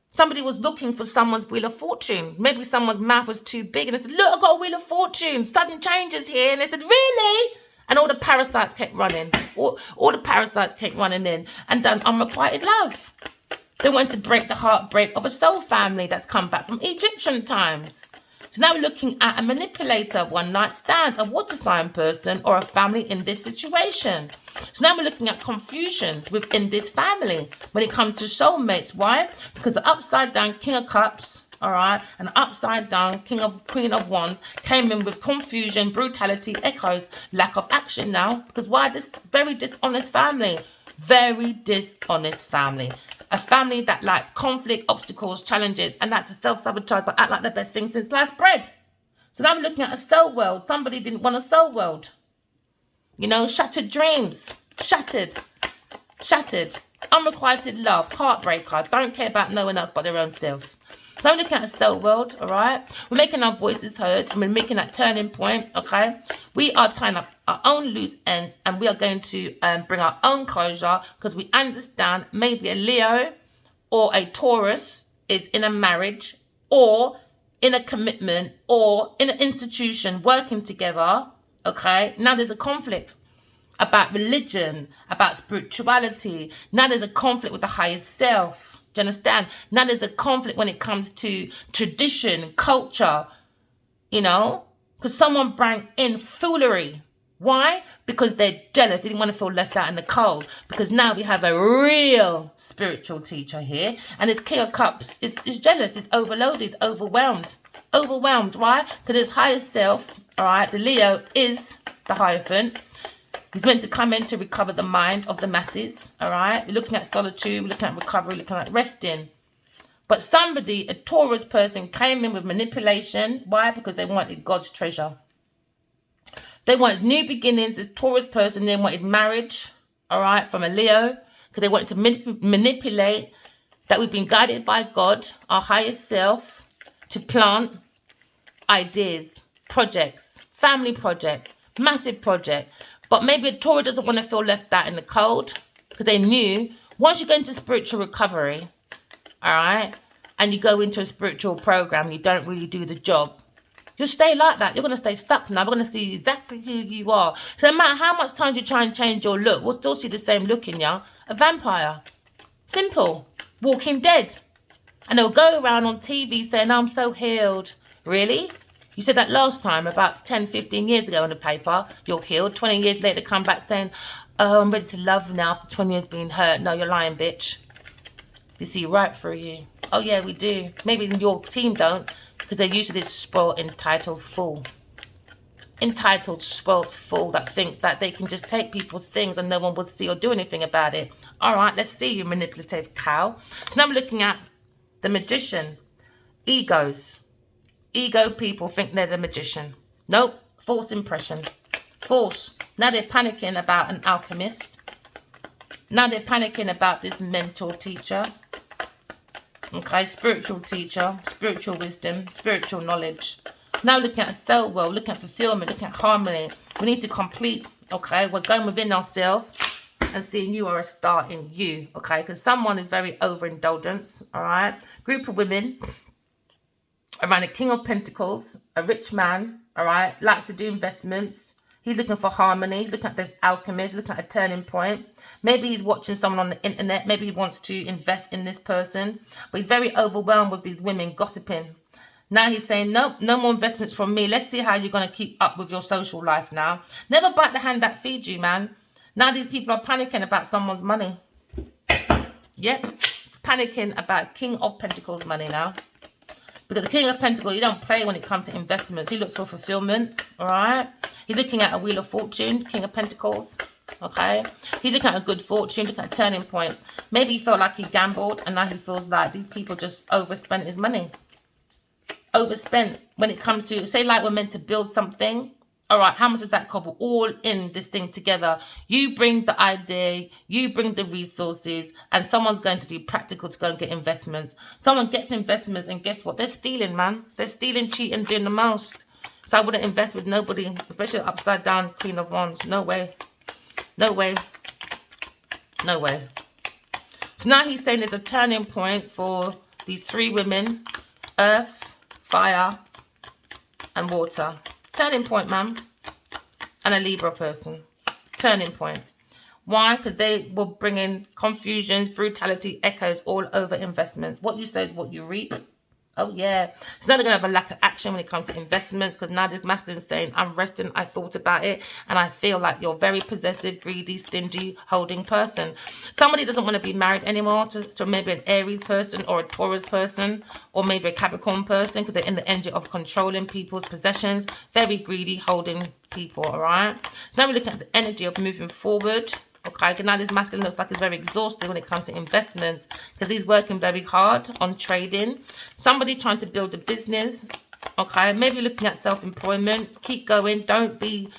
somebody was looking for someone's wheel of fortune. Maybe someone's mouth was too big and they said, look, I've got a wheel of fortune. Sudden changes here. And they said, really? And all the parasites kept running. All the parasites kept running in and done unrequited love. They went to break the heartbreak of a soul family that's come back from Egyptian times. So now we're looking at a manipulator, one night stand, a water sign person, or a family in this situation. So now we're looking at confusions within this family when it comes to soulmates. Why? Because the upside down King of Cups, all right, and the upside down Queen of Wands came in with confusion, brutality, echoes, lack of action now. Because why? This very dishonest family. Very dishonest family. A family that likes conflict, obstacles, challenges, and like to self-sabotage but act like the best thing since sliced bread. So now we're looking at a soul world. Somebody didn't want a soul world. You know, shattered dreams. Shattered. Unrequited love. Heartbreaker. Don't care about no one else but their own self. So I'm looking at a soul world, all right? We're making our voices heard, and we're making that turning point, okay? We are tying up our own loose ends, and we are going to bring our own closure, because we understand maybe a Leo or a Taurus is in a marriage or in a commitment or in an institution working together, okay? Now there's a conflict about religion, about spirituality. Now there's a conflict with the higher self. Do you understand? Now there's a conflict when it comes to tradition, culture, you know, because someone brought in foolery. Why? Because they're jealous. They didn't want to feel left out in the cold. Because now we have a real spiritual teacher here. And it's King of Cups. It's jealous. It's overloaded. It's overwhelmed. Overwhelmed. Why? Because his higher self, all right, the Leo is the Hierophant. He's meant to come in to recover the mind of the masses, all right? We're looking at solitude, we're looking at recovery, looking at resting. But somebody, a Taurus person, came in with manipulation. Why? Because they wanted God's treasure. They wanted new beginnings. This Taurus person, they wanted marriage, all right, from a Leo, because they wanted to manipulate that we've been guided by God, our highest self, to plant ideas, projects, family project, massive project. But maybe a Taurus doesn't want to feel left out in the cold, because they knew once you go into spiritual recovery, all right, and you go into a spiritual program, you don't really do the job, you'll stay like that. You're going to stay stuck now. We're going to see exactly who you are. So no matter how much time you try and change your look, we'll still see the same look in you. A vampire. Simple. Walking dead. And they'll go around on TV saying, I'm so healed. Really? You said that last time, about 10, 15 years ago in the paper, you're healed. 20 years later, come back saying, oh, I'm ready to love now after 20 years being hurt. No, you're lying, bitch. We see right through you. Oh, yeah, we do. Maybe your team don't, because they're usually this spoiled, entitled fool. Entitled, spoiled fool that thinks that they can just take people's things and no one will see or do anything about it. All right, let's see, you manipulative cow. So now we're looking at the magician. Egos. Ego people think they're the magician. Nope. False impression. False. Now they're panicking about an alchemist. Now they're panicking about this mentor teacher. Okay, spiritual teacher, spiritual wisdom, spiritual knowledge. Now looking at soul world, looking at fulfillment, looking at harmony. We need to complete, okay? We're going within ourselves and seeing you are a star in you, okay? Because someone is very overindulgent, all right? Group of women around a King of Pentacles, a rich man, all right, likes to do investments. He's looking for harmony. He's looking at this alchemist, looking at a turning point. Maybe he's watching someone on the internet. Maybe he wants to invest in this person. But he's very overwhelmed with these women gossiping. Now he's saying, nope, no more investments from me. Let's see how you're going to keep up with your social life now. Never bite the hand that feeds you, man. Now these people are panicking about someone's money. Yep, panicking about King of Pentacles money now. Because the King of Pentacles, you don't play when it comes to investments. He looks for fulfillment, all right? He's looking at a Wheel of Fortune, King of Pentacles, okay? He's looking at a good fortune, looking at a turning point. Maybe he felt like he gambled, and now he feels like these people just overspent his money. Overspent when it comes to, say like we're meant to build something. All right, how much does that cover? All in this thing together. You bring the idea, you bring the resources, and someone's going to do practical to go and get investments. Someone gets investments, and guess what? They're stealing, man. They're stealing, cheating, doing the most. So I wouldn't invest with nobody, especially upside down Queen of Wands. No way. No way. No way. So now he's saying there's a turning point for these three women. Earth, fire, and water. Turning point, man. And a Libra person. Turning point. Why? Because they were bringing confusions, brutality, echoes all over investments. What you say is what you reap. Oh, yeah. So now they're going to have a lack of action when it comes to investments, because now this masculine is saying, I'm resting, I thought about it, and I feel like you're a very possessive, greedy, stingy, holding person. Somebody doesn't want to be married anymore to maybe an Aries person or a Taurus person or maybe a Capricorn person, because they're in the energy of controlling people's possessions. Very greedy, holding people, all right? So now we're looking at the energy of moving forward. Okay, now this masculine looks like he's very exhausted when it comes to investments because he's working very hard on trading. Somebody trying to build a business. Okay, maybe looking at self-employment. Keep going. Don't be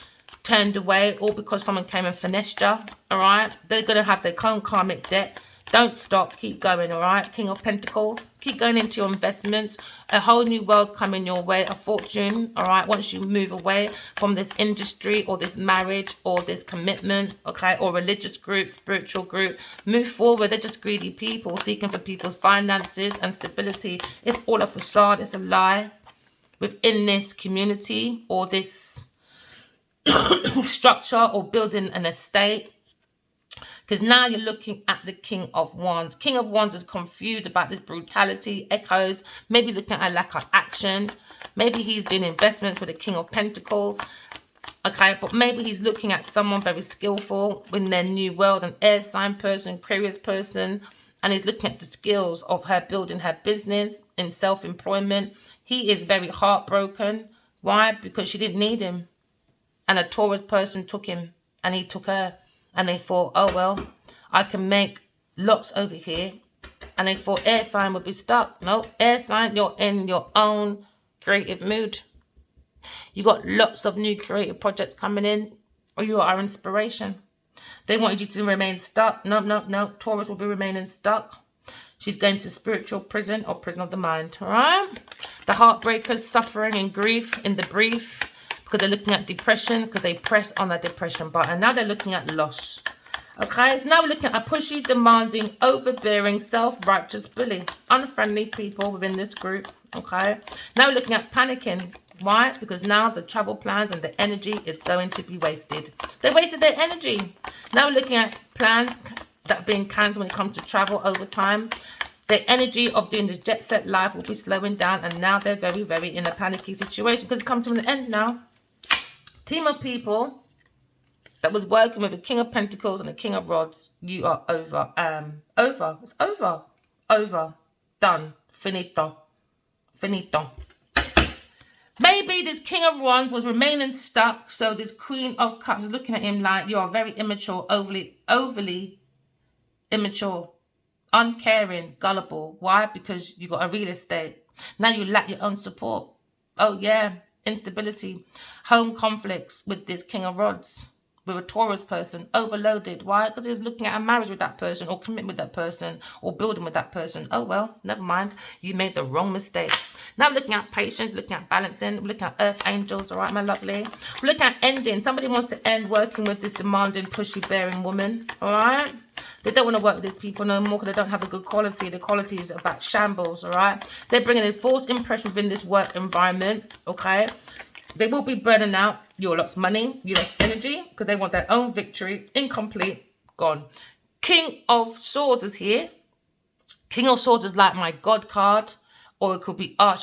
turned away all because someone came and finessed you. All right, they're going to have their own karmic debt. Don't stop. Keep going. All right, King of Pentacles. Keep going into your investments. A whole new world's coming your way. A fortune. All right, once you move away from this industry or this marriage or this commitment, okay, or religious group, spiritual group, move forward. They're just greedy people seeking for people's finances and stability. It's all a facade. It's a lie. Within this community or this structure or building an estate. Because now you're looking at the King of Wands. King of Wands is confused about this brutality, echoes, maybe looking at a lack of action. Maybe he's doing investments with the King of Pentacles. Okay, but maybe he's looking at someone very skillful in their new world, an air sign person, Aquarius person, and he's looking at the skills of her building her business in self-employment. He is very heartbroken. Why? Because she didn't need him. And a Taurus person took him and he took her. And they thought, oh, well, I can make lots over here. And they thought air sign would be stuck. No, air sign, you're in your own creative mood. You got lots of new creative projects coming in, or you are inspiration. They wanted you to remain stuck. No, no, no. Taurus will be remaining stuck. She's going to spiritual prison or prison of the mind. All right. The heartbreakers suffering and grief in the brief because they're looking at depression because they press on that depression button. Now they're looking at loss. Okay. So now we're looking at a pushy, demanding, overbearing, self-righteous bully. Unfriendly people within this group. Okay. Now we're looking at panicking. Why? Because now the travel plans and the energy is going to be wasted. They wasted their energy. Now we're looking at plans that are being cancelled when it comes to travel over time. The energy of doing this jet set life will be slowing down, and now they're very, very in a panicky situation because it's come to an end now. Team of people that was working with a King of Pentacles and a King of Rods, you are over. Over. It's over. Over. Done. Finito. Finito. Maybe this King of Wands was remaining stuck. So this Queen of Cups is looking at him like you are very immature, overly immature, uncaring, gullible. Why? Because you got a real estate. Now you lack your own support. Oh yeah, instability, home conflicts with this King of Rods. With a Taurus person, overloaded. Why? Because he was looking at a marriage with that person or commitment with that person or building with that person. Oh, well, never mind. You made the wrong mistake. Now we're looking at patience, looking at balancing, we're looking at earth angels, all right, my lovely. We're looking at ending. Somebody wants to end working with this demanding, pushy, bearing woman, all right? They don't want to work with these people no more because they don't have a good quality. The quality is about shambles, all right? They're bringing a false impression within this work environment, okay? They will be burning out. You lost money, you lost energy because they want their own victory. Incomplete, gone. King of Swords is here. King of Swords is like my God card, or it could be I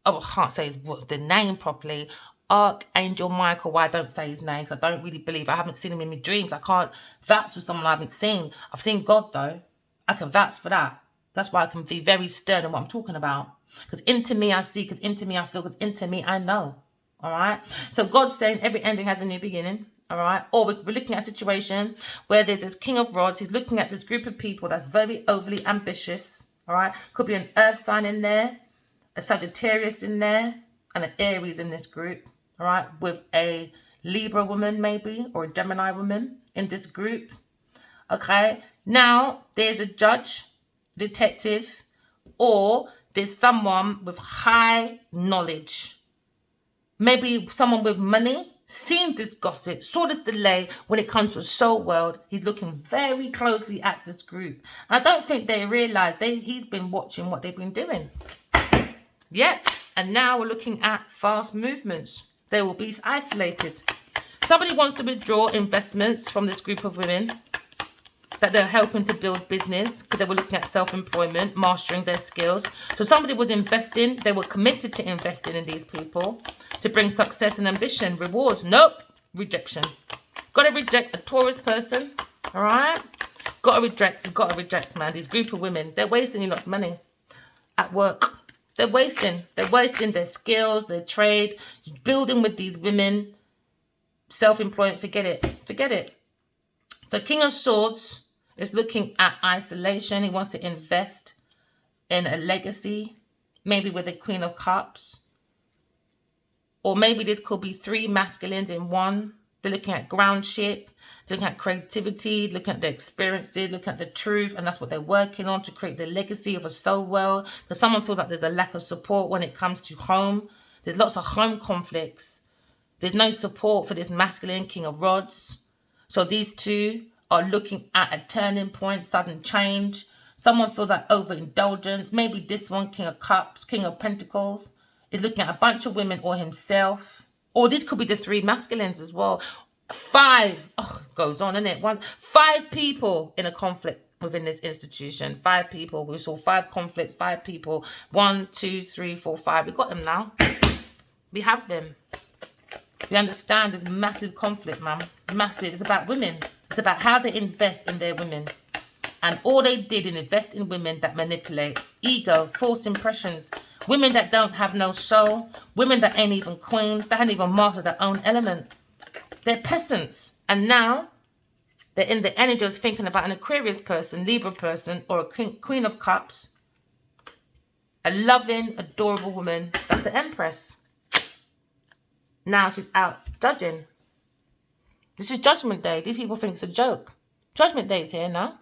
can't say the name properly. Archangel Michael. Why I don't say his name because I don't really believe. I haven't seen him in my dreams. I can't vouch for someone I haven't seen. I've seen God though. I can vouch for that. That's why I can be very stern in what I'm talking about. Because into me I see, because into me I feel, because into me I know. All right. So God's saying every ending has a new beginning. All right. Or we're looking at a situation where there's this King of Rods. He's looking at this group of people that's very overly ambitious. All right. Could be an earth sign in there, a Sagittarius in there, and an Aries in this group. All right. With a Libra woman maybe, or a Gemini woman in this group. Okay. Now there's a judge, detective, or there's someone with high knowledge. Maybe someone with money, seen this gossip, saw this delay when it comes to a soul world. He's looking very closely at this group. And I don't think they realise he's been watching what they've been doing. Yep. And now we're looking at fast movements. They will be isolated. Somebody wants to withdraw investments from this group of women that they're helping to build business because they were looking at self-employment, mastering their skills. So somebody was investing. They were committed to investing in these people to bring success and ambition, rewards. Nope. Rejection. Got to reject a Taurus person. All right. Got to reject. Got to reject, man. These group of women, they're wasting you lots of money at work. They're wasting their skills, their trade, building with these women. Self-employment. Forget it. Forget it. So King of Swords is looking at isolation. He wants to invest in a legacy, maybe with the Queen of Cups. Or maybe this could be three masculines in one. They're looking at groundship, they're looking at creativity, looking at their experiences, looking at the truth, and that's what they're working on to create the legacy of a soul world. Because someone feels like there's a lack of support when it comes to home. There's lots of home conflicts. There's no support for this masculine King of Rods. So these two are looking at a turning point, sudden change. Someone feels like overindulgence. Maybe this one, King of Cups, King of Pentacles, is looking at a bunch of women or himself. Or this could be the three masculines as well. 5, goes on, isn't it? 5 people in a conflict within this institution. 5 people. We saw 5 conflicts, 5 people. 1, 2, 3, 4, 5. We got them now. We have them. We understand there's massive conflict, man. Massive. It's about women. It's about how they invest in their women. And all they did in invest in women that manipulate. Ego, false impressions. Women that don't have no soul. Women that ain't even queens. They haven't even mastered their own element. They're peasants. And now they're in the energy of thinking about an Aquarius person, Libra person, or a Queen of Cups. A loving, adorable woman. That's the Empress. Now she's out judging. This is Judgment Day. These people think it's a joke. Judgment Day is here now.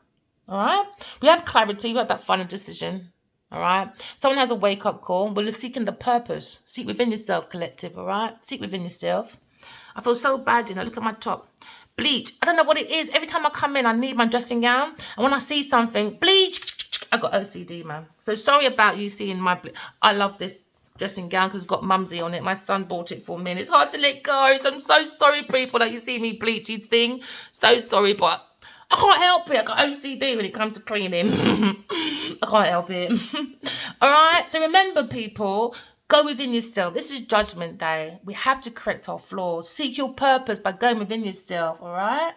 All right? We have clarity. We have that final decision. All right? Someone has a wake-up call. We're seeking the purpose. Seek within yourself, collective. All right? Seek within yourself. I feel so bad, you know. Look at my top. Bleach. I don't know what it is. Every time I come in, I need my dressing gown. And when I see something, bleach. I got OCD, man. So sorry about you seeing my bleach. I love this dressing gown because it's got Mumsy on it. My son bought it for me and it's hard to let go. So I'm so sorry, people, that you see me bleach these things. So sorry, but I can't help it. I got OCD when it comes to cleaning. I can't help it. All right. So remember, people, go within yourself. This is Judgment Day. We have to correct our flaws. Seek your purpose by going within yourself. All right.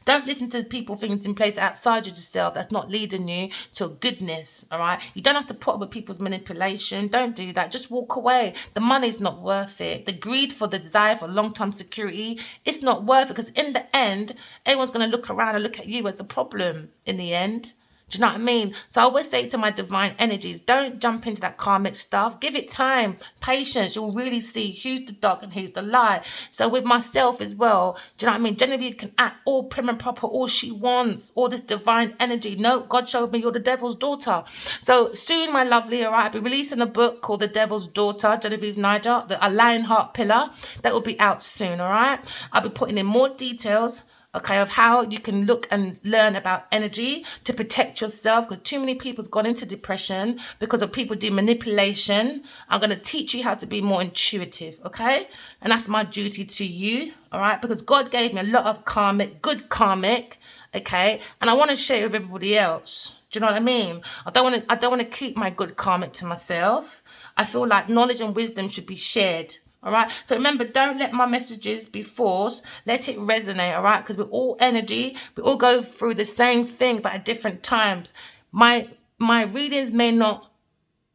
Don't listen to people, things in place outside yourself that's not leading you to goodness, all right? You don't have to put up with people's manipulation. Don't do that. Just walk away. The money's not worth it. The greed for the desire for long-term security, it's not worth it because in the end, everyone's going to look around and look at you as the problem in the end. Do you know what I mean? So I always say to my divine energies, don't jump into that karmic stuff. Give it time, patience. You'll really see who's the dark and who's the light. So with myself as well, do you know what I mean? Genevieve can act all prim and proper, all she wants, all this divine energy. No, God showed me you're the devil's daughter. So soon, my lovely, all right, I'll be releasing a book called The Devil's Daughter, Genevieve Niger, a Lionheart Pillar. That will be out soon, all right? I'll be putting in more details, okay, of how you can look and learn about energy to protect yourself, because too many people's gone into depression because of people doing manipulation. I'm going to teach you how to be more intuitive, okay? And that's my duty to you, all right? Because God gave me a lot of karmic, good karmic, okay? And I want to share it with everybody else. Do you know what I mean? I don't want to keep my good karmic to myself. I feel like knowledge and wisdom should be shared. All right. So remember, don't let my messages be forced. Let it resonate. All right. Because we're all energy. We all go through the same thing, but at different times. My readings may not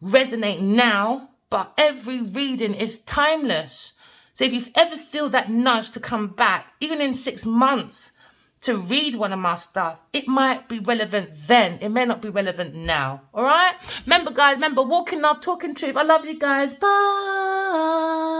resonate now, but every reading is timeless. So if you ever feel that nudge to come back, even in 6 months, to read one of my stuff, it might be relevant then. It may not be relevant now. All right. Remember, guys. Remember, walking love, talking truth. I love you guys. Bye.